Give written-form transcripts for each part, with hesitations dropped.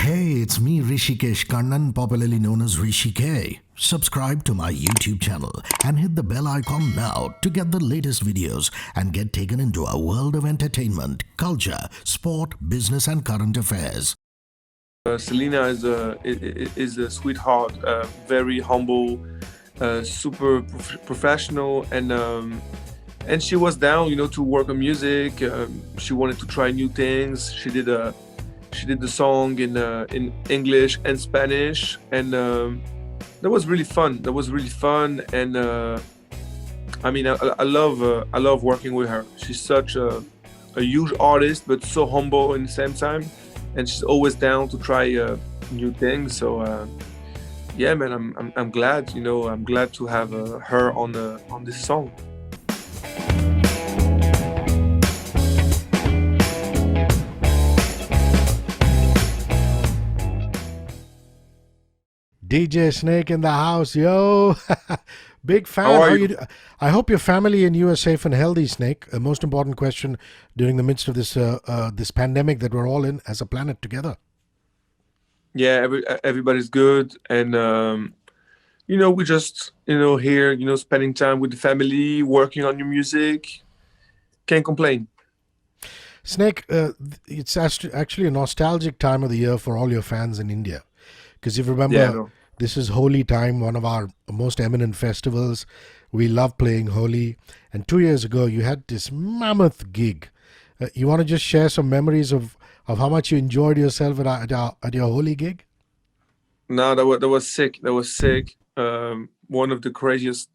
Hey, it's me, Hrishikesh Kannan, popularly known as Hrishi K. Subscribe to my YouTube channel and hit the bell icon now to get the latest videos and get taken into a world of entertainment, culture, sport, business, and current affairs. Selena is a sweetheart, very humble, super professional, and she was down, to work on music. She wanted to try new things. She did the song in English and Spanish, and that was really fun. And I love working with her. She's such a huge artist, but so humble at the same time. And she's always down to try new things. So yeah, man, I'm glad. I'm glad to have her on this song. DJ Snake in the house, yo. Big fan. How are you? I hope your family and you are safe and healthy, Snake. A most important question during the midst of this this pandemic that we're all in as a planet together. Yeah, everybody's good, and we just here, spending time with the family, working on new music. Can't complain. Snake, it's actually a nostalgic time of the year for all your fans in India. Because if you remember, Yeah, no. this is Holi time, one of our most eminent festivals. We love playing Holi. And 2 years ago, you had this mammoth gig. You want to just share some memories of how much you enjoyed yourself at your Holi gig? No, that was sick. That was sick. One of the craziest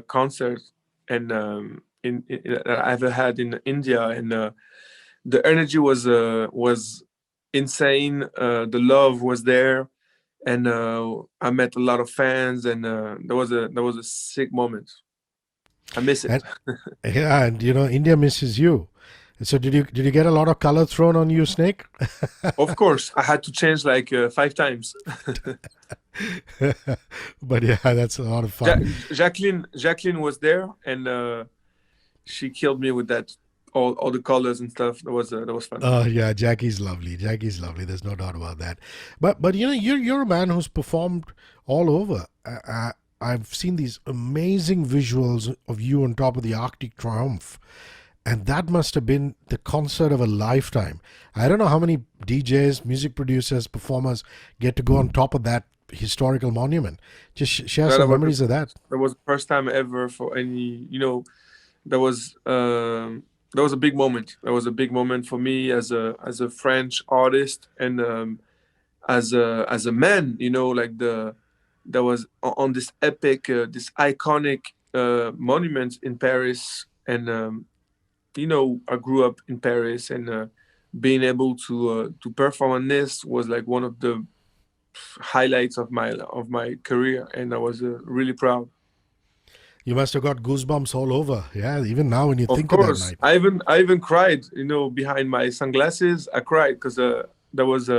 concerts and that I ever had in India, and the energy was insane. The love was there, and I met a lot of fans, and that was a sick moment. I miss it. And yeah, and India misses you. So did you get a lot of color thrown on you, Snake? Of course, I had to change like 5 times. But yeah, that's a lot of fun. Jacqueline was there, and she killed me with that all the colors and stuff. That was fun. Oh yeah, Jackie's lovely. Jackie's lovely. There's no doubt about that. But you're a man who's performed all over. I've seen these amazing visuals of you on top of the Arc de Triomphe, and that must have been the concert of a lifetime. I don't know how many DJs, music producers, performers get to go on top of that historical monument. Just share some memories of that. That was the first time ever for any. That was a big moment. That was a big moment for me as a French artist, and as a man. That was on this epic, this iconic monument in Paris, and I grew up in Paris, and being able to perform on this was like one of the highlights of my career, and I was really proud. You must have got goosebumps all over. Yeah, even now when you think of that night. I even cried. Behind my sunglasses, I cried because that was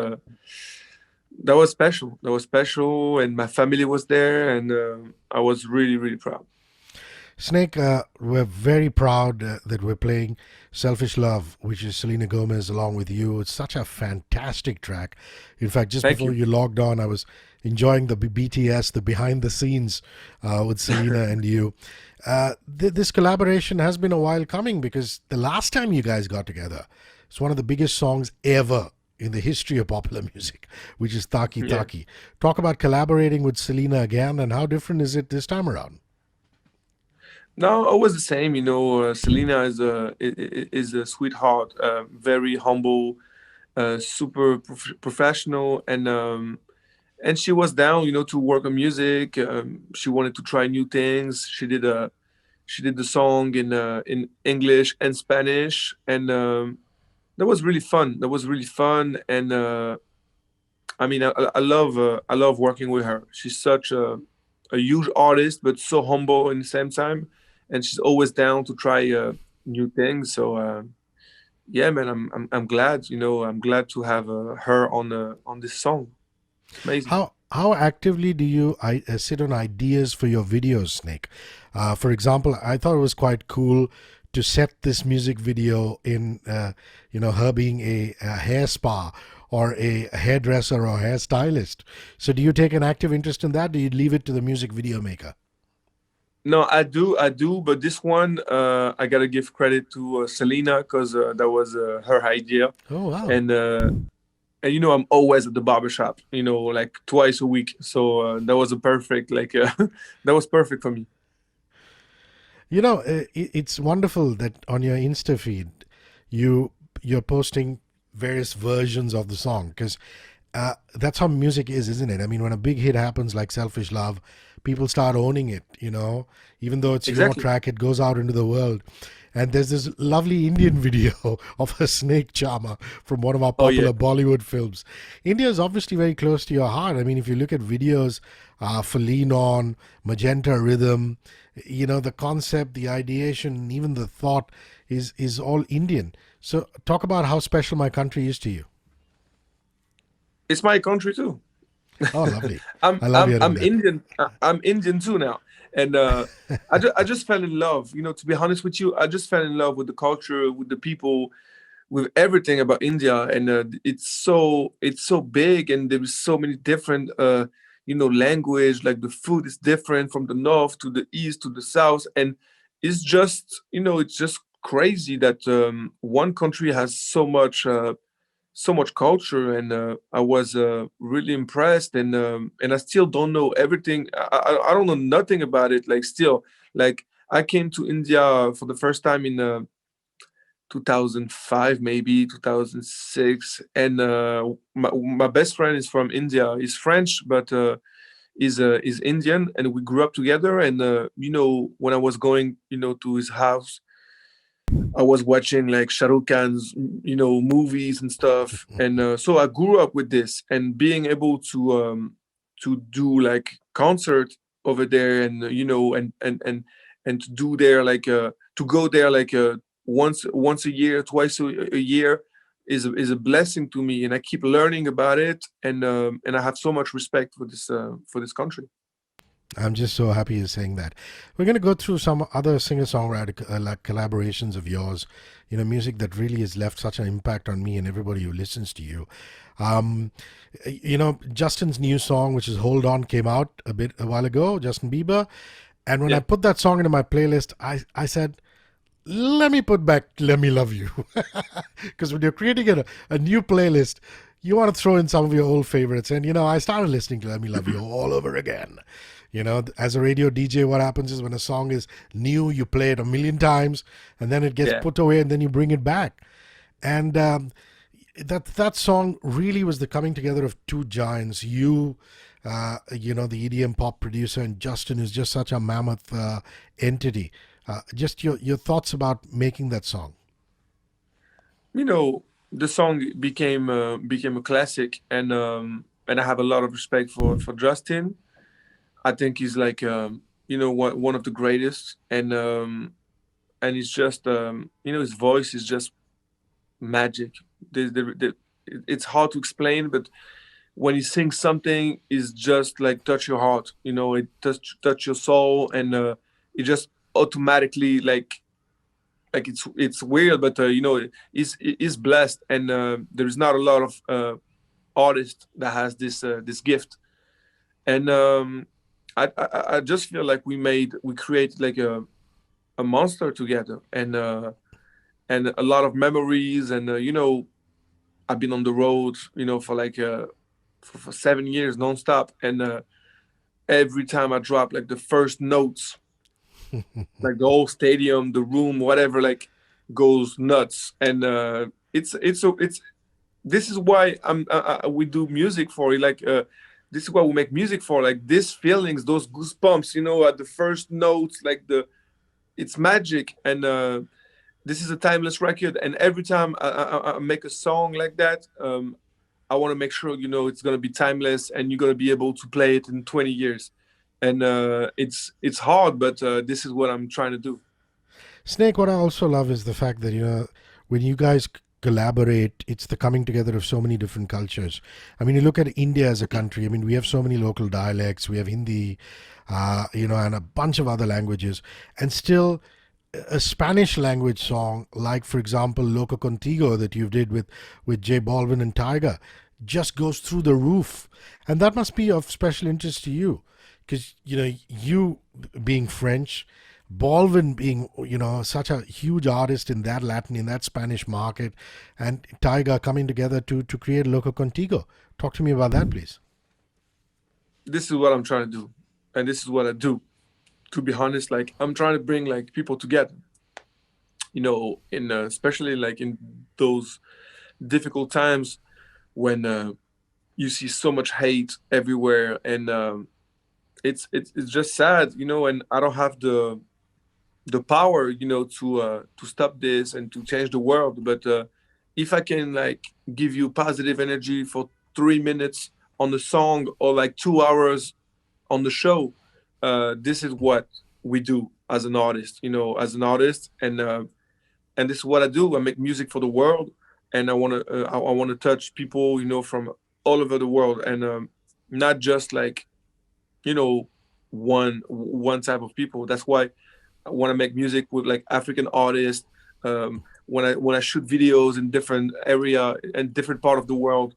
special. That was special, and my family was there, and I was really, really proud. Snake, we're very proud that we're playing Selfish Love, which is Selena Gomez along with you. It's such a fantastic track. In fact, just Thank before you logged on, I was enjoying the BTS, the behind the scenes with Selena and you. This collaboration has been a while coming, because the last time you guys got together, it's one of the biggest songs ever in the history of popular music, which is Taki Taki. Talk about collaborating with Selena again, and how different is it this time around? No, always the same. Selena is a sweetheart, very humble, super professional, and she was down, to work on music. She wanted to try new things. She did the song in English and Spanish, and that was really fun. And I love working with her. She's such a huge artist, but so humble at the same time. And she's always down to try new things. So yeah, man, I'm glad. I'm glad to have her on this song. It's amazing. How actively do you sit on ideas for your videos, Snake? For example, I thought it was quite cool to set this music video in, her being a hair spa, or a hairdresser or hairstylist. So do you take an active interest in that? Do you leave it to the music video maker? No, I do, but this one, I gotta give credit to Selena, because that was her idea, Oh, wow. and you know, I'm always at the barbershop, you know, like twice a week. So that was a perfect, like, that was perfect for me. You know, it's wonderful that on your Insta feed, you're posting various versions of the song, because that's how music is, isn't it? I mean, when a big hit happens like Selfish Love, people start owning it, you know, even though it's your Exactly. track, it goes out into the world. And there's this lovely Indian video of a snake charmer from one of our Oh yeah. popular Bollywood films. India is obviously very close to your heart. I mean, if you look at videos for Lean On, Magenta Rhythm, you know, the concept, the ideation, even the thought is all Indian. So talk about how special My Country is to you. It's my country too. Oh, lovely. I'm I love I'm hearing I'm that. Indian. I'm Indian too now, and I just fell in love. You know, to be honest with you, I just fell in love with the culture, with the people, with everything about India, and it's so big, and there is so many different you know, language. Like the food is different from the north to the east to the south, and it's just, you know, it's just crazy that one country has so much culture, and I was really impressed, and I still don't know everything. I don't know nothing about it. Like still, like I came to India for the first time in 2005, maybe 2006, and my best friend is from India. He's French, but is Indian, and we grew up together. And you know, when I was going, you know, to his house, I was watching like Shah Rukh Khan's, you know, movies and stuff, and so I grew up with this, and being able to do like concert over there, and you know, and to do there like to go there like once a year, twice a year is a blessing to me, and I keep learning about it, and I have so much respect for this country. I'm just so happy you're saying that. We're going to go through some other singer-songwriter like collaborations of yours, you know, music that really has left such an impact on me and everybody who listens to you. Um, you know, Justin's new song, which is Hold On, came out a while ago, Justin Bieber. And when I Yeah. put that song into my playlist, I said, let me put back Let Me Love You. Because when you're creating a new playlist, you want to throw in some of your old favorites. And, you know, I started listening to Let Me Love You all over again. You know, as a radio DJ, what happens is when a song is new, you play it a million times, and then it gets Yeah. put away, and then you bring it back. And that song really was the coming together of two giants. You know, the EDM pop producer, and Justin is just such a mammoth entity. Just your thoughts about making that song. You know, the song became a classic, and I have a lot of respect for Justin. I think he's like you know, one of the greatest, and it's just you know, his voice is just magic. It's hard to explain, but when he sings something, it's just like touch your heart. You know, it touch your soul, and it just automatically like it's weird, but you know, is blessed, and there's not a lot of artists that has this gift, and I just feel like we created like a monster together, and a lot of memories, and you know, I've been on the road, you know, for like for 7 years nonstop, and every time I drop like the first notes, like the whole stadium, the room, whatever, like goes nuts, and it's this is why we do music for, like this is what we make music for, like these feelings, those goosebumps, you know, at the first notes, like it's magic, and this is a timeless record, and every time I make a song like that, I want to make sure, you know, it's going to be timeless, and you're going to be able to play it in 20 years, and it's hard, but this is what I'm trying to do. Snake, what I also love is the fact that, you know, when you guys collaborate, it's the coming together of so many different cultures. I mean, you look at India as a country, I mean, we have so many local dialects, we have Hindi, you know, and a bunch of other languages, and still a Spanish language song, like for example Loco Contigo that you did with J Balvin and Tiger, just goes through the roof. And that must be of special interest to you because, you being French, Baldwin being, such a huge artist in that Spanish market, and Tiger coming together to create Loco Contigo. Talk to me about that, please. This is what I'm trying to do. And this is what I do. To be honest, like I'm trying to bring like people together, in especially like in those difficult times when you see so much hate everywhere, and it's just sad, and I don't have the power, to stop this and to change the world. But if I can like give you positive energy for 3 minutes on the song or like 2 hours on the show, this is what we do as an artist, and this is what I do. I make music for the world, and I want to touch people, from all over the world, and not just like, one type of people. That's why I want to make music with like African artists. When I shoot videos in different area and different part of the world,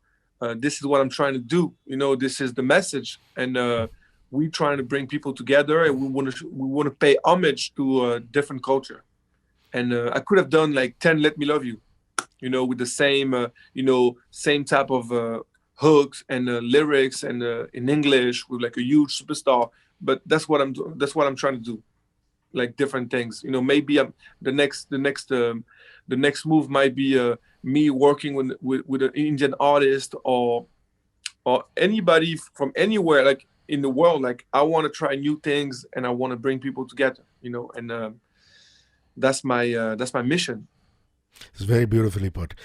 this is what I'm trying to do. This is the message, and we trying to bring people together, and we want to pay homage to a different culture. And I could have done like 10 "Let Me Love You," with the same type of hooks and lyrics, and in English with like a huge superstar. But that's what I'm trying to do, like different things. Maybe the next move might be me working with an Indian artist or anybody from anywhere, like in the world. Like I want to try new things, and I want to bring people together. And that's my mission. It's very beautifully put.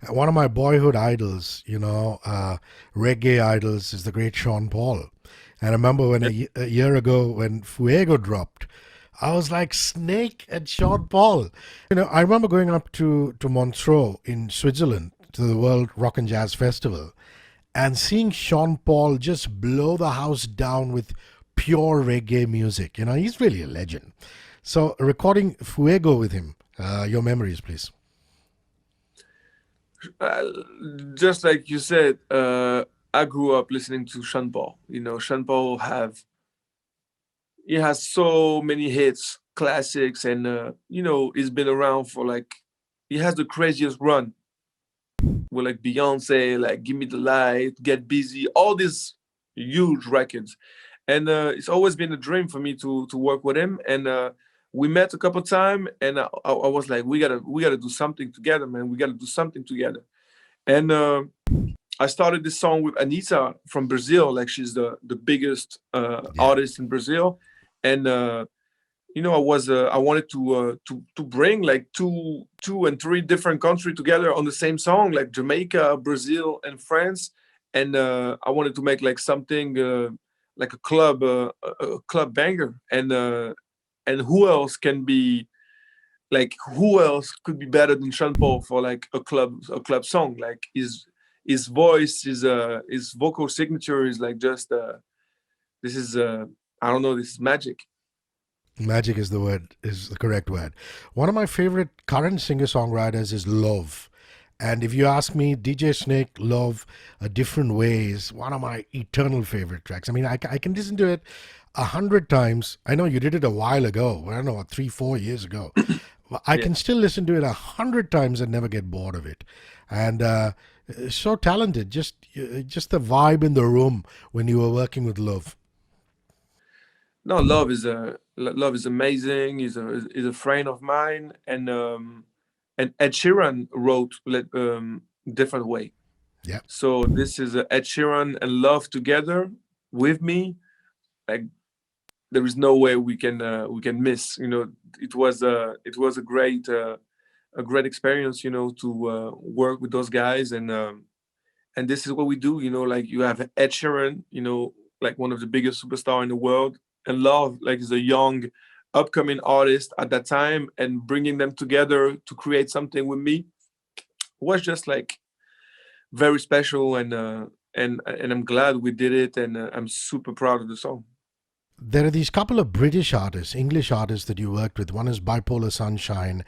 One of my boyhood idols, reggae idols, is the great Sean Paul. And I remember when a year ago when Fuego dropped, I was like Snake and Sean Paul. I remember going up to Montreux in Switzerland to the World Rock and Jazz Festival and seeing Sean Paul just blow the house down with pure reggae music. He's really a legend. So recording Fuego with him, your memories, please. Just like you said, I grew up listening to Sean Paul. Sean Paul he has so many hits, classics, and he's been around for like, he has the craziest run with like Beyonce, like Give Me the Light, Get Busy, all these huge records. And it's always been a dream for me to work with him. And we met a couple times, and I was like, we gotta do something together, man. We gotta do something together. And I started this song with Anitta from Brazil. Like she's the biggest artist in Brazil, and I wanted to bring like two and three different countries together on the same song, like Jamaica, Brazil, and France. And I wanted to make like something like a club banger. And who else could be better than Sean Paul for like a club song? Like his voice, his vocal signature is like just this is I don't know, this is magic. Magic is the correct word. One of my favorite current singer-songwriters is Lauv. And if you ask me, DJ Snake, Lauv, A Different Way is one of my eternal favorite tracks. I mean, I can listen to it 100 times. I know you did it a while ago. I don't know, 3-4 years ago. I can still listen to it 100 times and never get bored of it. And so talented. Just the vibe in the room when you were working with Lauv. No, Lauv is amazing. He's a friend of mine, and Ed Sheeran wrote Different Way. Yeah. So this is Ed Sheeran and Lauv together with me. Like there is no way we can miss. It was a great experience. To work with those guys, and this is what we do. Like you have Ed Sheeran, like one of the biggest superstars in the world, and Lauv, like is a young upcoming artist at that time, and bringing them together to create something with me was just like very special, and I'm glad we did it, and I'm super proud of the song. There are these couple of British artists, English artists that you worked with. One is Bipolar Sunshine,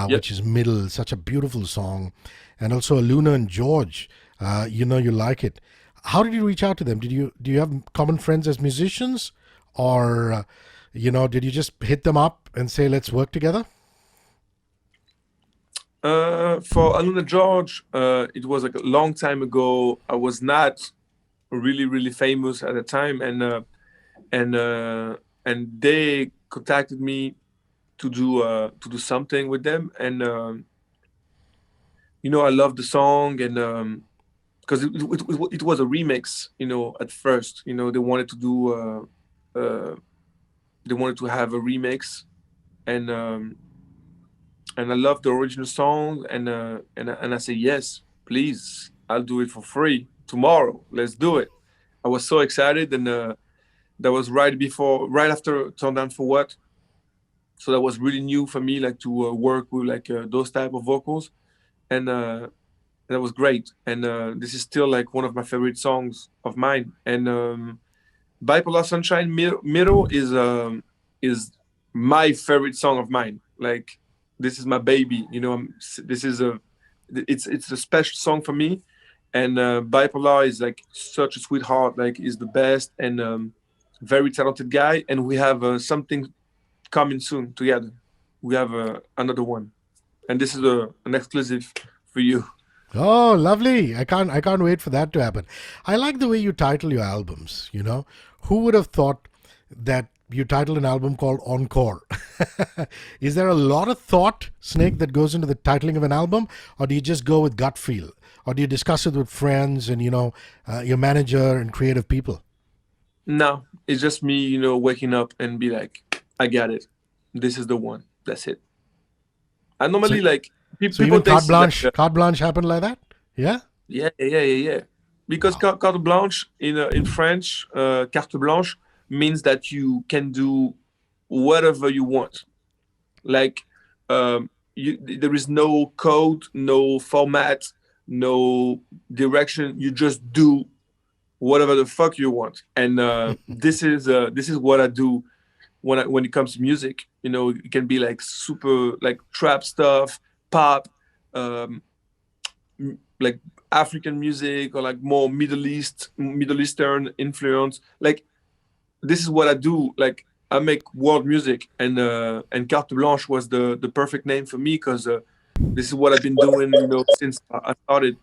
which is middle, such a beautiful song, and also Luna and George, you like it. How did you reach out to them? Do you have common friends as musicians, or did you just hit them up and say let's work together? For Aluna George, it was like a long time ago. I was not really really famous at the time, and and they contacted me to do something with them, and I love the song, and because it was a remix, at first, they wanted to do they wanted to have a remix, and I love the original song, and I say yes, please, I'll do it for free tomorrow. Let's do it. I was so excited, and that was right after Turn Down for What. So that was really new for me, like to work with like those type of vocals, and that was great. And this is still like one of my favorite songs of mine. And Bipolar Sunshine Middle is my favorite song of mine. Like, this is my baby. This is it's a special song for me. And Bipolar is like such a sweetheart. Like, is the best, and very talented guy. And we have something coming soon together. We have another one, and this is an exclusive for you. Oh, lovely! I can't wait for that to happen. I like the way you title your albums. Who would have thought that you titled an album called Encore? Is there a lot of thought, Snake, that goes into the titling of an album, or do you just go with gut feel, or do you discuss it with friends and your manager and creative people? No, it's just me, waking up and be like, I got it. This is the one. That's it. I normally like So people even think carte blanche happened like that? Yeah. yeah. Because carte blanche in French, carte blanche means that you can do whatever you want. Like, there is no code, no format, no direction. You just do whatever the fuck you want, and this is what I do when it comes to music. It can be like super like trap stuff, pop, um, like African music, or like more Middle Eastern influence. Like, this is what I do. Like, I make world music, and Carte Blanche was the perfect name for me, because this is what I've been doing, since I started.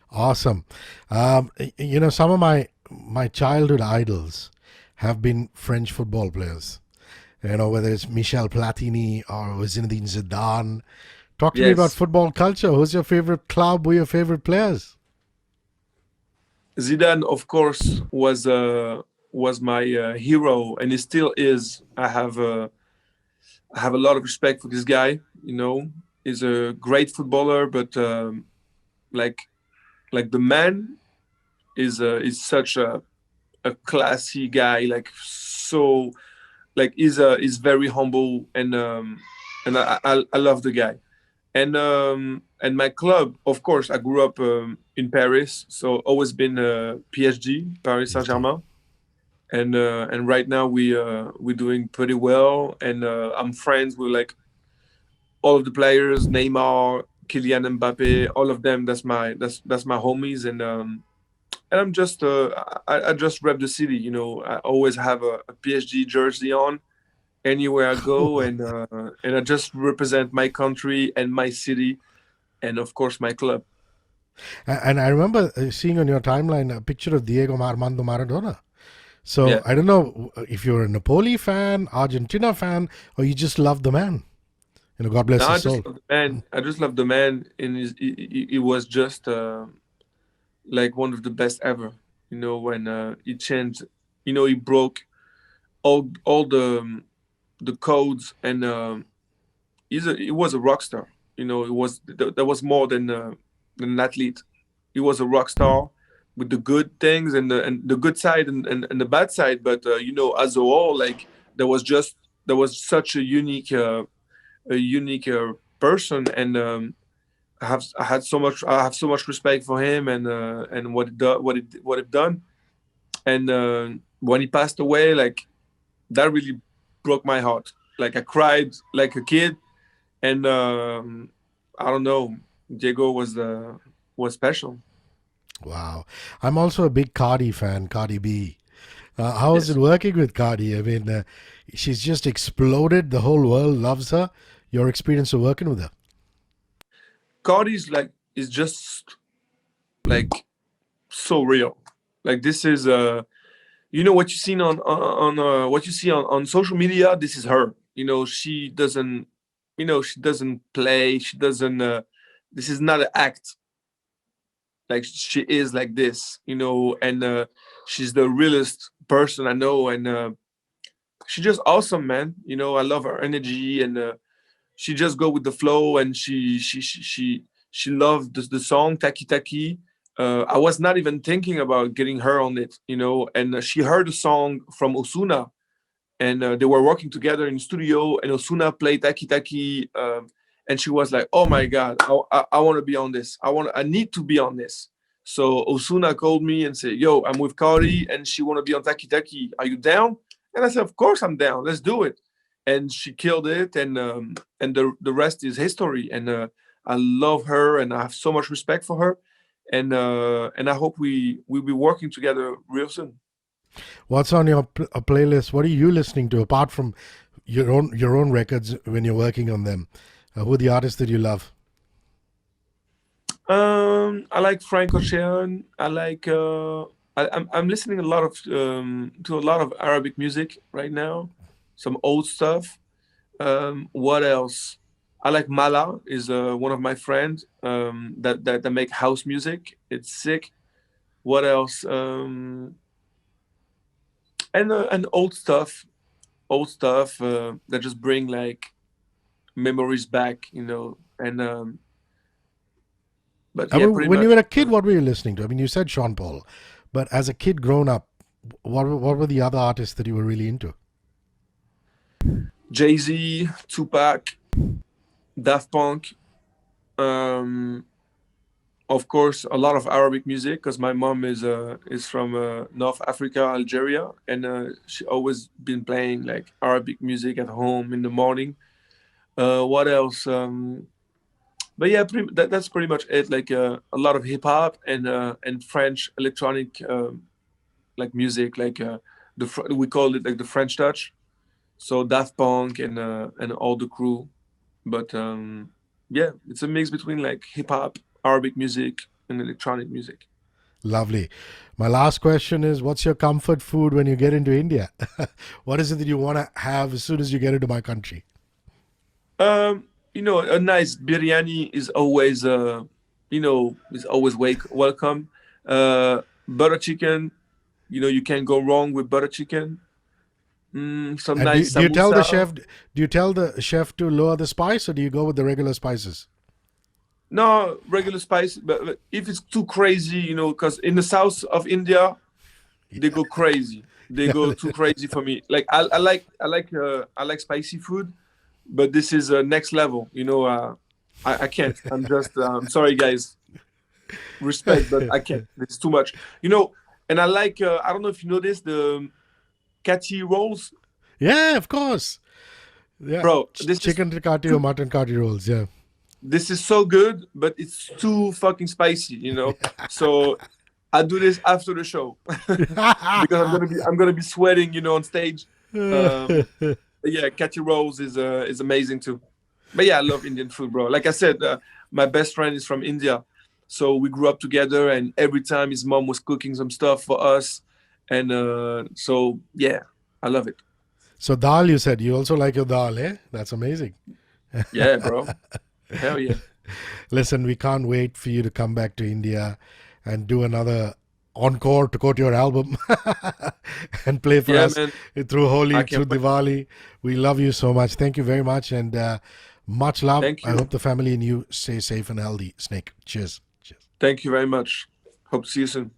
Awesome. Some of my childhood idols have been French football players. Whether it's Michel Platini or Zinedine Zidane. Talk to me about Yes, football culture. Who's your favorite club? Who are your favorite players? Zidane, of course, was my hero, and he still is. I have a lot of respect for this guy. He's a great footballer, but like the man is such a classy guy. Like, so, like, he's very humble, and I love the guy. And my club, of course, I grew up in Paris, so always been PSG, Paris Saint PSG. Germain, and right now we're doing pretty well, and I'm friends with like all of the players, Neymar, Kylian Mbappe, all of them. That's my homies, and I'm just I just rep the city. I always have a PSG jersey on anywhere I go, and I just represent my country and my city, and of course my club. And I remember seeing on your timeline a picture of Diego Armando Maradona. So Yeah. I don't know if you're a Napoli fan, Argentina fan, or you just love the man. God bless Now his I just soul. love the man. I just love the man, and he was just like one of the best ever. When he changed, he broke all the codes, and he was a rock star. That was more than an athlete. He was a rock star with the good things, and the good side, and the bad side. But as a whole, like, there was such a unique person, and I have so much respect for him, and what it done. And when he passed away, like, that really broke my heart. Like, I cried like a kid, and I don't know. Diego was special. Wow. I'm also a big Cardi fan, Cardi B. How is Yes. it working with Cardi? I mean, she's just exploded. The whole world loves her. Your experience of working with her? Cardi's like is just like so real. Like this is you know what you seen on what you see on social media. This is her. You know she doesn't. You know she doesn't play. She doesn't. This is not an act. Like she is like this. You know, and she's the realest person I know, and she's just awesome, man. You know, I love her energy, and she just go with the flow, and she loved the song Taki Taki. I was not even thinking about getting her on it, you know, and she heard the song from Osuna, and they were working together in the studio, and Osuna played Taki Taki, and she was like, "Oh my God, I want to be on this. I need to be on this." So Osuna called me and said, "Yo, I'm with Cardi, and she want to be on Taki Taki. Are you down?" And I said, "Of course I'm down. Let's do it." And she killed it, and the rest is history. And I love her, and I have so much respect for her, and I hope we'll be working together real soon. What's on your playlist? What are you listening to apart from your own records when you're working on them? Who are the artists that you love? I like Frank Ocean. I like I'm listening a lot of to a lot of Arabic music right now, some old stuff. What else? I like Mala is one of my friends that make house music. It's sick. What else? And old stuff that just bring like memories back, you know. And but I yeah, mean, pretty when you much. were a kid, what were you listening to? I mean, you said Sean Paul, but as a kid grown up, what were the other artists that you were really into? Jay-Z, Tupac, Daft Punk, um, of course, a lot of Arabic music because my mom is from North Africa, Algeria, and she always been playing like Arabic music at home in the morning. What else? But yeah, that's pretty much it. Like a lot of hip hop and French electronic like music, like we call it like the French touch. So Daft Punk and all the crew. But yeah, it's a mix between like hip hop, Arabic music, and electronic music. Lovely. My last question is, what's your comfort food when you get into India? What is it that you want to have as soon as you get into my country? You know, a nice biryani is always you know, is always welcome. Butter chicken, you know, you can't go wrong with butter chicken. Some And nice do you tell the samosa. chef? Do you tell the chef to lower the spice, or do you go with the regular spices? No, regular spice, but if it's too crazy, you know, because in the south of India, they go crazy. They go too crazy for me. Like I like spicy food, but this is next level. You know, I can't. I'm just I'm sorry, guys. Respect, but I can't. It's too much. You know, and I like I don't know if you know this the catchy rolls, Yeah, of course. Yeah, bro. This is chicken tikati or too, mutton kati rolls. Yeah. this is so good, but it's too fucking spicy. You know, so I do this after the show because I'm gonna be sweating, you know, on stage. Um, yeah, catchy rolls is amazing too. But yeah, I love Indian food, bro. Like I said, my best friend is from India, so we grew up together, and every time his mom was cooking some stuff for us, and so yeah, I love it. So dal, you said you also like your dal, eh? That's amazing. Yeah, bro. Hell yeah. Listen, we can't wait for you to come back to India and do another encore to quote your album and play for Yeah, us man. through I Holi, can't through wait. Diwali. We love you so much. Thank you very much, and much love. Thank I you. hope the family and you stay safe and healthy. Snake. Cheers. Cheers. Thank you very much. Hope to see you soon.